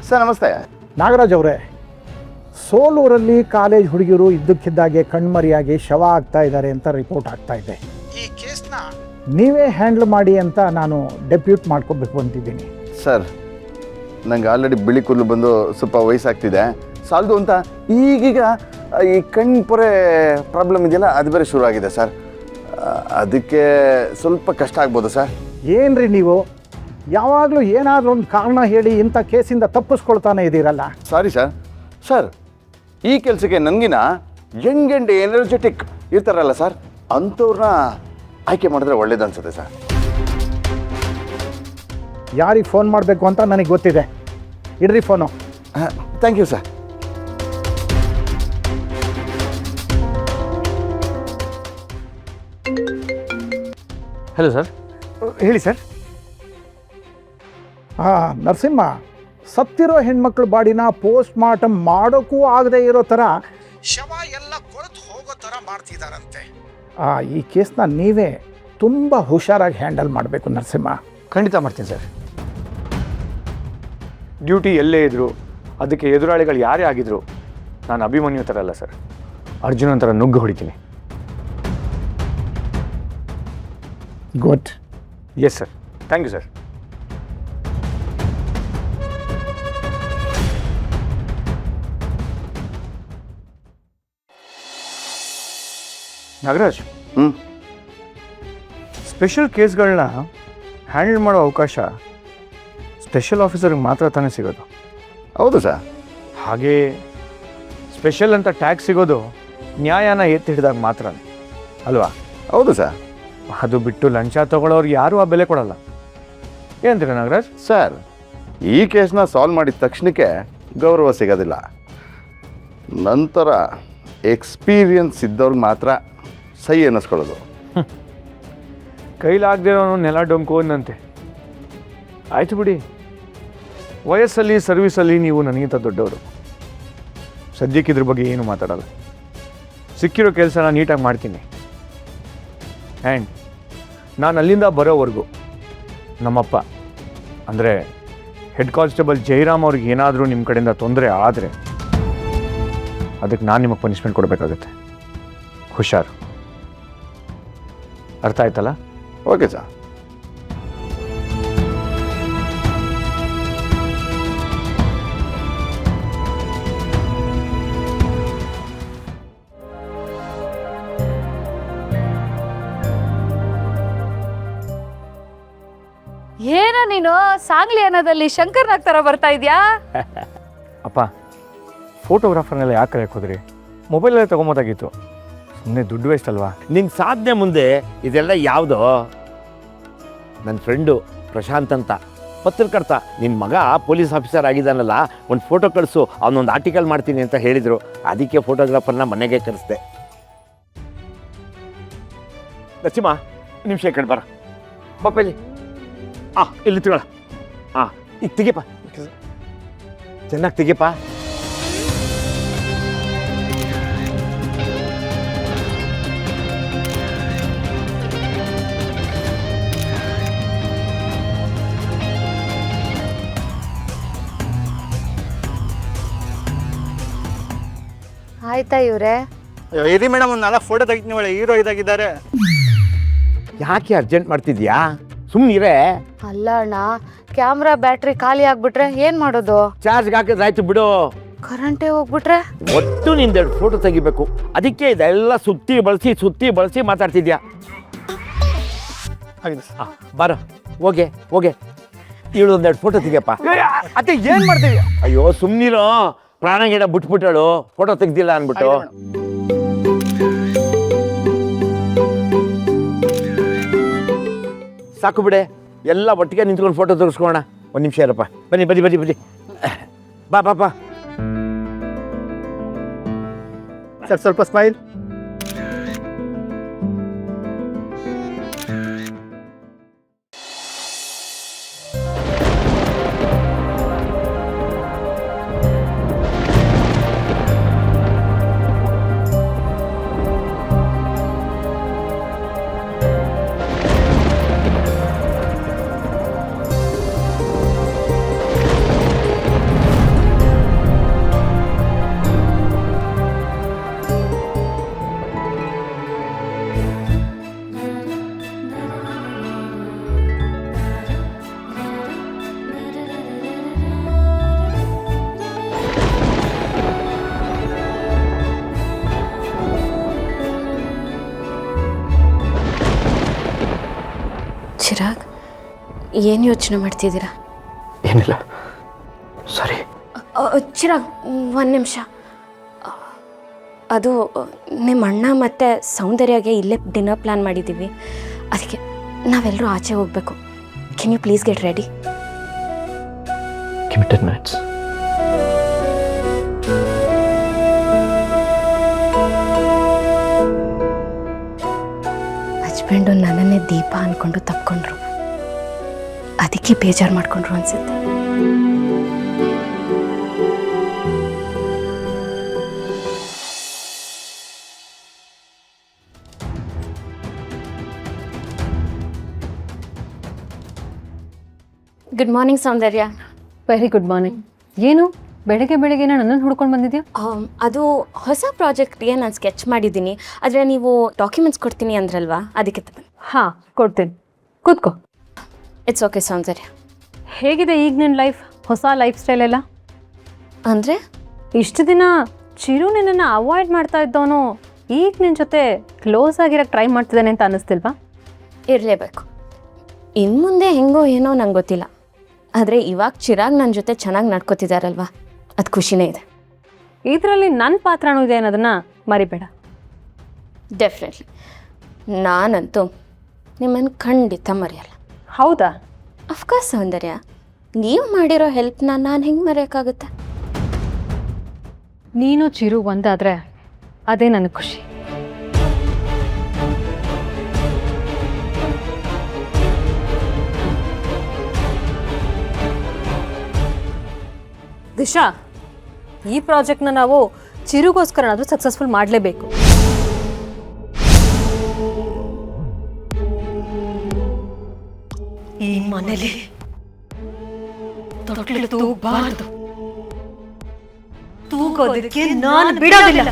Sir ನಮಸ್ತೆ. ನಾಗರಾಜ್ ಅವರೇ, ಸೋಲೂರಲ್ಲಿ college ಹುಡುಗಿರು ಇದ್ದಕ್ಕಿದ್ದಾಗೆ ಕಣ್ಮರಿಯಾಗಿ ಶವ ಆಗ್ತಾ ಇದ್ದಾರೆ ಅಂತ ರಿಪೋರ್ಟ್ ಆಗ್ತಾ ಇದೆ. ಈ ಕೇಸ್ನ ನೀವೇ ಹ್ಯಾಂಡಲ್ ಮಾಡಿ ಅಂತ ನಾನು ಡೆಪ್ಯೂಟ್ ಮಾಡ್ಕೋಬೇಕು ಅಂತಿದ್ದೀನಿ. ಸರ್ ನಂಗೆ ಆಲ್ರೆಡಿ ಬಿಳಿ ಕೂದಲು ಬಂದು ಸ್ವಲ್ಪ ವಯಸ್ಸಾಗ್ತಿದೆ, ಸಾಲದು ಅಂತ ಈಗೀಗ ಈ ಕಣ್ಪೊರೆ ಪ್ರಾಬ್ಲಮ್ ಇದೆಯಲ್ಲ ಅದು ಬೇರೆ ಶುರು ಆಗಿದೆ ಸರ್. ಅದಕ್ಕೆ ಸ್ವಲ್ಪ ಕಷ್ಟ ಆಗ್ಬೋದು ಸರ್. ಏನ್ರಿ ನೀವು ಯಾವಾಗಲೂ ಏನಾದರೂ ಒಂದು ಕಾರಣ ಹೇಳಿ ಇಂಥ ಕೇಸಿಂದ ತಪ್ಪಿಸ್ಕೊಳ್ತಾನೆ ಇದ್ದೀರಲ್ಲ. Sorry sir. ಸರ್ ಈ ಕೆಲಸಕ್ಕೆ ನನಗಿನ ಯಂಗ್ ಆ್ಯಂಡ್ ಎನರ್ಜೆಟಿಕ್ ಇರ್ತಾರಲ್ಲ ಸರ್, ಅಂಥವ್ರನ್ನ ಆಯ್ಕೆ ಮಾಡಿದ್ರೆ ಒಳ್ಳೇದು ಅನ್ಸುತ್ತೆ ಸರ್. ಯಾರಿಗೆ ಫೋನ್ ಮಾಡಬೇಕು ಅಂತ ನನಗೆ ಗೊತ್ತಿದೆ. ಇಡ್ರಿ phone. Thank you sir. Hello sir. ಹೇಳಿ ಸರ್. ನರಸಿಂಹ, ಸತ್ತಿರೋ ಹೆಣ್ಮಕ್ಳ ಬಾಡಿನ ಪೋಸ್ಟ್ ಮಾರ್ಟಮ್ ಮಾಡೋಕ್ಕೂ ಆಗದೆ ಇರೋ ಥರ ಶವ ಎಲ್ಲ ಕೊಳೆತು ಹೋಗೋ ಥರ ಮಾಡ್ತಿದ್ದಾರಂತೆ. ಈ ಕೇಸ್ನ ನೀವೇ ತುಂಬ ಹುಷಾರಾಗಿ ಹ್ಯಾಂಡಲ್ ಮಾಡಬೇಕು ನರಸಿಂಹ. ಖಂಡಿತ ಮಾಡ್ತೀನಿ ಸರ್. ಡ್ಯೂಟಿ ಎಲ್ಲೇ ಇದ್ದರು, ಅದಕ್ಕೆ ಎದುರಾಳಿಗಳು ಯಾರೇ ಆಗಿದ್ರು, ನಾನು ಅಭಿಮನ್ಯು ಥರ ಅಲ್ಲ ಸರ್, ಅರ್ಜುನನ್ ಥರ ನುಗ್ಗು ಹೊಡಿತೀನಿ. Good. Yes sir. Thank you sir. Nagaraj, special ಕೇಸ್ಗಳನ್ನ ಹ್ಯಾಂಡಲ್ ಮಾಡೋ ಅವಕಾಶ ಸ್ಪೆಷಲ್ ಆಫೀಸರ್ಗೆ ಮಾತ್ರ ತಾನೇ ಸಿಗೋದು. ಹೌದು ಸರ್. ಹಾಗೇ ಸ್ಪೆಷಲ್ ಅಂತ ಟ್ಯಾಕ್ಸ್ ಸಿಗೋದು ನ್ಯಾಯನ ಎತ್ತಿ ಹಿಡಿದಾಗ ಮಾತ್ರ ಅಲ್ವಾ? ಹೌದು ಸರ್. ಅದು ಬಿಟ್ಟು ಲಂಚ ತಗೊಳ್ಳೋರು ಯಾರೂ ಆ ಬೆಲೆ ಕೊಡಲ್ಲ. ಏನಂತೀರ ನಾಗರಾಜ್? ಸರ್ ಈ ಕೇಸ್ನ ಸಾಲ್ವ್ ಮಾಡಿದ ತಕ್ಷಣಕ್ಕೆ ಗೌರವ ಸಿಗೋದಿಲ್ಲ. ನಂತರ ಎಕ್ಸ್ಪೀರಿಯನ್ಸ್ ಇದ್ದವ್ರಿಗೆ ಮಾತ್ರ ಸಹಿ ಅನ್ನಿಸ್ಕೊಳ್ಳೋದು. ಕೈಲಾಗದಿರೋನು ನೆಲ ಡೊಂಕೋನಂತೆ. ಆಯಿತು ಬಿಡಿ, ವಯಸ್ಸಲ್ಲಿ ಸರ್ವಿಸಲ್ಲಿ ನೀವು ನನಗಿಂತ ದೊಡ್ಡವರು. ಸದ್ಯಕ್ಕೆ ಇದ್ರ ಬಗ್ಗೆ ಏನು ಮಾತಾಡಲ್ಲ. ಸಿಕ್ಕಿರೋ ಕೆಲಸನ ನೀಟಾಗಿ ಮಾಡ್ತೀನಿ. ಆ್ಯಂಡ್ ನಾನು ಅಲ್ಲಿಂದ ಬರೋವರೆಗೂ ನಮ್ಮಪ್ಪ ಅಂದರೆ ಹೆಡ್ ಕಾನ್ಸ್ಟೇಬಲ್ ಜಯರಾಮ್ ಅವ್ರಿಗೆ ಏನಾದರೂ ನಿಮ್ಮ ಕಡೆಯಿಂದ ತೊಂದರೆ ಆದರೆ ಅದಕ್ಕೆ ನಾನು ನಿಮಗೆ ಪನಿಷ್ಮೆಂಟ್ ಕೊಡಬೇಕಾಗುತ್ತೆ. ಹುಷಾರು. ಅರ್ಥ ಆಯ್ತಲ್ಲ? Okay sir. ಏನೋ ನೀನು ಸಾಂಗ್ಲಿ ಅನ್ನೋದಲ್ಲಿ ಶಂಕರ್ನಾಗ್ ಥರ ಬರ್ತಾ ಇದೆಯಾ? ಅಪ್ಪ, ಫೋಟೋಗ್ರಾಫರ್ನೆಲ್ಲ ಯಾಕೆ ಕರೆಯಕ್ಕೆ ಹೋದ್ರಿ? ಮೊಬೈಲಲ್ಲೇ ತೊಗೊಂಬೋದಾಗಿತ್ತು. ಸುಮ್ಮನೆ ದುಡ್ಡು ವೇಸ್ಟ್ ಅಲ್ವಾ? ನಿಂಗೆ ಸಾಧನೆ ಮುಂದೆ ಇದೆಲ್ಲ ಯಾವುದೋ? ನನ್ನ ಫ್ರೆಂಡು ಪ್ರಶಾಂತ್ ಅಂತ ಪತ್ರಕರ್ತ, ನಿನ್ನ ಮಗ ಪೊಲೀಸ್ ಆಫೀಸರ್ ಆಗಿದ್ದಾನಲ್ಲ, ಒಂದು ಫೋಟೋ ಕಳಿಸು, ಅವನೊಂದು ಆರ್ಟಿಕಲ್ ಮಾಡ್ತೀನಿ ಅಂತ ಹೇಳಿದರು. ಅದಕ್ಕೆ ಫೋಟೋಗ್ರಾಫರ್ನ ಮನೆಗೆ ಕರೆಸ್ದೆ. ನರಸಿಂಹ, ನಿಮಿಷ ಕಡೆ ಬರ ಪಾಪಲ್ಲಿ. ಇಲ್ಲಿ ತಿಗಳ. ಈಗ ತೆಗಿಯಪ್ಪ, ಚೆನ್ನಾಗಿ ತೆಗಿಯಪ್ಪ. ಆಯ್ತಾ ಇವ್ರೆ? ಇರಿ ಮೇಡಮ್, ಒಂದು 4 ಫೋಟೋ ತೆಗಿತೀನಿ. ಒಳ್ಳೆ ಹೀರೋ ಇದಾಗಿದ್ದಾರೆ. ಯಾಕೆ ಅರ್ಜೆಂಟ್ ಮಾಡ್ತಿದ್ಯಾ? ಸುಮ್ಮನಿರೇ. ಅಲ್ಲ ಅಣ್ಣ, ಕ್ಯಾಮ್ರಾ ಬ್ಯಾಟ್ರಿ ಖಾಲಿ ಆಗ್ಬಿಟ್ರೆ ಏನ್ ಮಾಡೋದು? ಚಾರ್ಜ್ಗೆ ಹಾಕಿದ್ರಾಯ್ತು ಬಿಡು. ಕರೆಂಟೇ ಹೋಗ್ಬಿಟ್ರೆ? ಒಟ್ಟು ನಿಂದೆರಡು ಫೋಟೋ ತೆಗಿಬೇಕು, ಅದಕ್ಕೆ ಇದೆಲ್ಲ ಸುತ್ತಿ ಬಳಸಿ ಮಾತಾಡ್ತಿದ್ಯಾ. ಬಾರ, ಹೋಗೆ ಇವಳೊಂದೆರಡು ಫೋಟೋ ತೆಗಿಯಪ್ಪ. ಅತ್ತೆ ಏನು ಮಾಡ್ತೀವಿ? ಅಯ್ಯೋ ಸುಮ್ಮನಿರೋ, ಪ್ರಾಣ ಗಿಡ ಬಿಟ್ಬಿಟ್ಟಳು, ಫೋಟೋ ತೆಗ್ದಿಲ್ಲ ಅಂದ್ಬಿಟ್ಟು. ಸಾಕು ಬಿಡೆ, ಎಲ್ಲ ಒಟ್ಟಿಗೆ ನಿಂತ್ಕೊಂಡು ಫೋಟೋ ತೆಗೆಸ್ಕೋಣ. ಒಂದು ನಿಮಿಷ ಇರಪ್ಪ. ಬನ್ನಿ. ಬಾ. ಸರ್ ಸ್ವಲ್ಪ ಸ್ಮೈಲ್. ಚಿರಾಗ್, ಏನು ಯೋಚನೆ ಮಾಡ್ತಿದ್ದೀರಾ? ಏನಿಲ್ಲ, ಸರಿ. ಚಿರಾಗ್, ಒಂದು ನಿಮಿಷ. ಅದು ನಿಮ್ಮ ಅಣ್ಣ ಮತ್ತು ಸೌಂದರ್ಯಗೆ ಇಲ್ಲೇ ಡಿನ್ನರ್ ಪ್ಲ್ಯಾನ್ ಮಾಡಿದ್ದೀವಿ. ಅದಕ್ಕೆ ನಾವೆಲ್ಲರೂ ಆಚೆ ಹೋಗಬೇಕು. Can you please get ready? Give me 10 minutes. Husband ನನ್ನನ್ನೇ ದೀಪ ಅಂದ್ಕೊಂಡು ತಪ್ಕೊಂಡ್ರು. ಅದಕ್ಕೆ ಬೇಜಾರು ಮಾಡ್ಕೊಂಡ್ರು ಅನ್ಸುತ್ತೆ. Good morning Soundarya. Very good morning. ಏನು ಬೆಳಗ್ಗೆ ಬೆಳಗ್ಗೆ ನನ್ನನ್ನು ಹುಡ್ಕೊಂಡು ಬಂದಿದ್ಯಾ? ಅದು ಹೊಸ ಪ್ರಾಜೆಕ್ಟ್ಗೆ ನಾನು ಸ್ಕೆಚ್ ಮಾಡಿದ್ದೀನಿ. ಆದರೆ ನೀವು ಡಾಕ್ಯುಮೆಂಟ್ಸ್ ಕೊಡ್ತೀನಿ ಅಂದ್ರಲ್ವಾ, ಅದಕ್ಕೆ ಹಾಂ, ಕೊಡ್ತೀನಿ. ಕೂತ್ಕೋ. ಇಟ್ಸ್ ಓಕೆ ಸೌಂದರ್ಯ. ಹೇಗಿದೆ ಈಗ ನಿನ್ನ ಲೈಫ್, ಹೊಸ ಲೈಫ್ ಸ್ಟೈಲ್ ಎಲ್ಲ? ಅಂದರೆ ಇಷ್ಟು ದಿನ ಚಿರು ನಿನ್ನನ್ನು ಅವಾಯ್ಡ್ ಮಾಡ್ತಾ ಇದ್ದವನು ಈಗ ನಿನ್ನ ಜೊತೆ ಕ್ಲೋಸ್ ಆಗಿರೋಕ್ಕೆ ಟ್ರೈ ಮಾಡ್ತಿದ್ದಾನೆ ಅಂತ ಅನ್ನಿಸ್ತಿಲ್ವಾ? ಇರಲೇಬೇಕು. ಇನ್ನು ಮುಂದೆ ಹೆಂಗೋ ಏನೋ ನಂಗೆ ಗೊತ್ತಿಲ್ಲ. ಆದರೆ ಇವಾಗ ಚಿರಾಗ್ ನನ್ನ ಜೊತೆ ಚೆನ್ನಾಗಿ ನಡ್ಕೋತಿದ್ದಾರಲ್ವ, ಅದು ಖುಷಿನೇ ಇದೆ. ಇದರಲ್ಲಿ ನನ್ನ ಪಾತ್ರನೂ ಇದೆ ಅನ್ನೋದನ್ನು ಮರಿಬೇಡ. ಡೆಫಿನೆಟ್ಲಿ. ನಾನಂತೂ ನಿಮ್ಮನ್ನು ಖಂಡಿತ ಮರೆಯಲ್ಲ. ಹೌದಾ? ಅಫ್ಕೋರ್ಸ್ ಸೌಂದರ್ಯ, ನೀವು ಮಾಡಿರೋ ಹೆಲ್ಪ್ನ ನಾನು ಹೆಂಗೆ ಮರೆಯೋಕ್ಕಾಗುತ್ತೆ? ನೀನು ಚಿರು ಒಂದಾದರೆ ಅದೇ ನನಗೆ ಖುಷಿ. ದಿಶಾ, ಈ ಪ್ರಾಜೆಕ್ಟ್ನ ನಾವು ಚಿರುಗೋಸ್ಕರನಾದರೂ ಸಕ್ಸಸ್ಫುಲ್ ಮಾಡಲೇಬೇಕು. ಈ ಮನೇಲಿ ತೊಟ್ಲು ತೂಗಬಾರ್ದು. ತೂಗೋದಕ್ಕೆ ನಾನು ಬಿಡೋದಿಲ್ಲ.